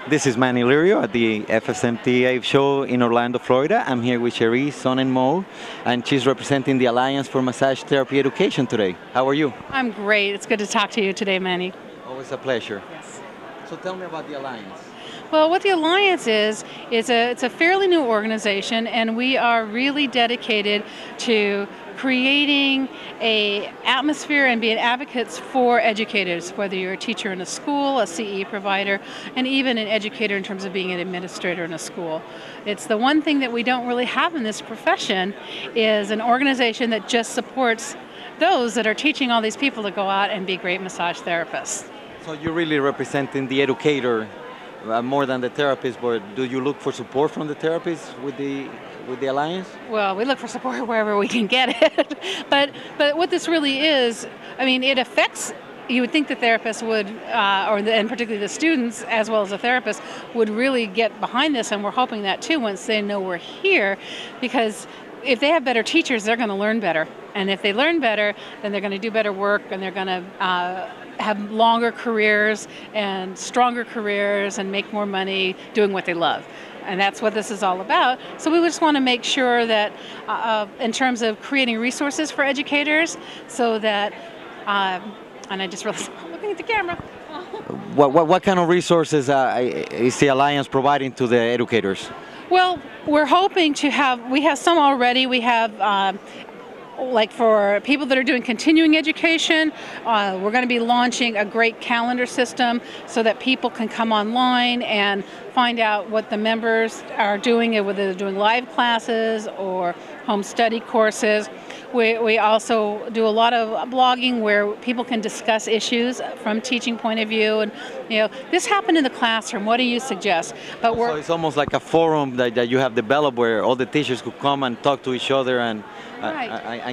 This is Manny Lirio at the FSMTA show in Orlando, Florida. I'm here with Cherie Sohnen-Moe, and she's representing the Alliance for Massage Therapy Education today. How are you? I'm great. It's good to talk to you today, Manny. Always a pleasure. Yes. So tell me about the Alliance. Well, what the Alliance is it's a fairly new organization, and we are really dedicated to creating a atmosphere and being advocates for educators, whether you're a teacher in a school, a CE provider, and even an educator in terms of being an administrator in a school. It's the one thing that we don't really have in this profession is an organization that just supports those that are teaching all these people to go out and be great massage therapists. So you're really representing the educator more than the therapist, but do you look for support from the therapist with the Alliance? Well, we look for support wherever we can get it. but what this really is, I mean, it affects, you would think the therapists would, and particularly the students, as well as the therapists, would really get behind this, and we're hoping that too once they know we're here, because if they have better teachers, they're going to learn better. And if they learn better, then they're going to do better work, and they're going to have longer careers and stronger careers and make more money doing what they love. And that's what this is all about. So we just want to make sure that in terms of creating resources for educators so that, and I just realized I'm looking at the camera. What kind of resources is the Alliance providing to the educators? Well, we're hoping to we have some already. We have like for people that are doing continuing education, we're going to be launching a great calendar system so that people can come online and find out what the members are doing, whether they're doing live classes or home study courses. We also do a lot of blogging where people can discuss issues from teaching point of view, and this happened in the classroom, what do you suggest? But so it's almost like a forum that you have developed where all the teachers could come and talk to each other and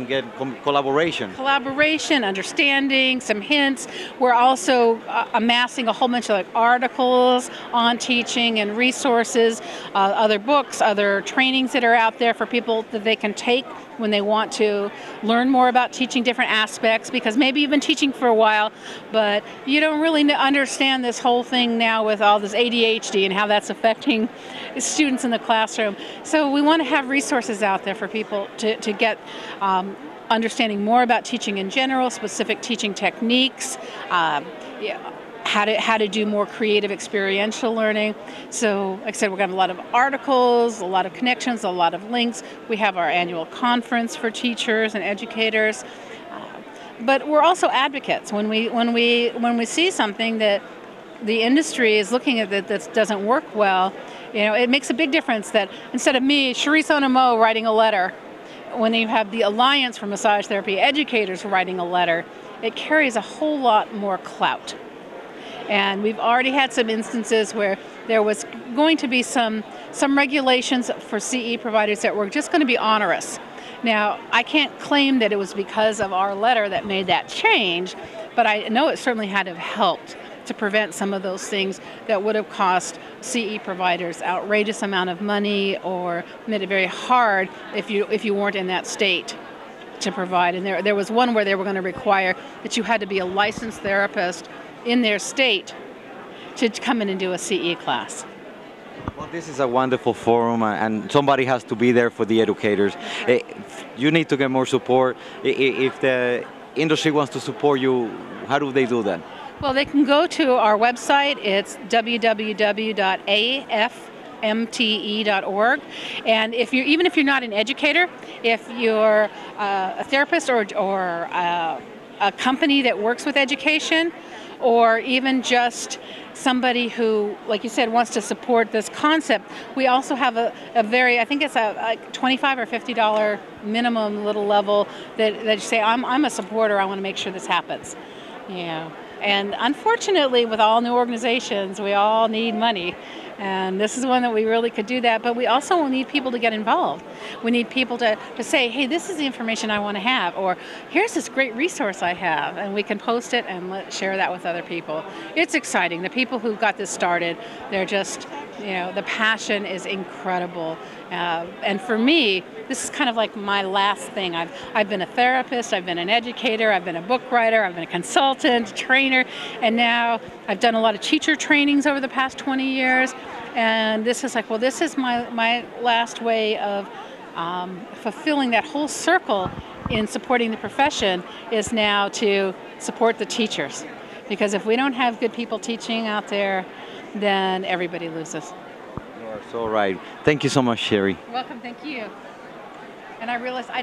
get collaboration. Collaboration, understanding, some hints. We're also amassing a whole bunch of articles on teaching and resources, other books, other trainings that are out there for people that they can take when they want to learn more about teaching different aspects, because maybe you've been teaching for a while, but you don't really understand this whole thing now with all this ADHD and how that's affecting students in the classroom. So we want to have resources out there for people to get understanding more about teaching in general, specific teaching techniques, how to do more creative experiential learning. So like I said, we're going to have a lot of articles, a lot of connections, a lot of links. We have our annual conference for teachers and educators. But we're also advocates. When we see something that the industry is looking at that doesn't work well, it makes a big difference that instead of me, Cherie Sohnen-Moe, writing a letter, when you have the Alliance for Massage Therapy Educators writing a letter, it carries a whole lot more clout. And we've already had some instances where there was going to be some regulations for CE providers that were just going to be onerous. Now, I can't claim that it was because of our letter that made that change, but I know it certainly had to have helped to prevent some of those things that would have cost CE providers outrageous amount of money or made it very hard if you weren't in that state to provide. And there was one where they were going to require that you had to be a licensed therapist in their state to come in and do a CE class. Well, this is a wonderful forum, and somebody has to be there for the educators. You need to get more support. If the industry wants to support you, how do they do that? Well, they can go to our website. It's www.afmte.org. And even if you're not an educator, if you're a therapist or a company that works with education, or even just somebody who, like you said, wants to support this concept, we also have a very, I think it's a $25 or $50 minimum little level that you say, I'm a supporter, I want to make sure this happens. And unfortunately, with all new organizations, we all need money. And this is one that we really could do that, but we also need people to get involved. We need people to say, hey, this is the information I want to have, or here's this great resource I have, and we can post it and share that with other people. It's exciting. The people who got this started, they're just The passion is incredible. And for me, this is kind of like my last thing. I've been a therapist, I've been an educator, I've been a book writer, I've been a consultant, trainer, and now I've done a lot of teacher trainings over the past 20 years. And this is like, well, this is my last way of fulfilling that whole circle in supporting the profession, is now to support the teachers. Because if we don't have good people teaching out there, then everybody loses. You are so right. Thank you so much, Sherry. Welcome, thank you. And I realized I didn't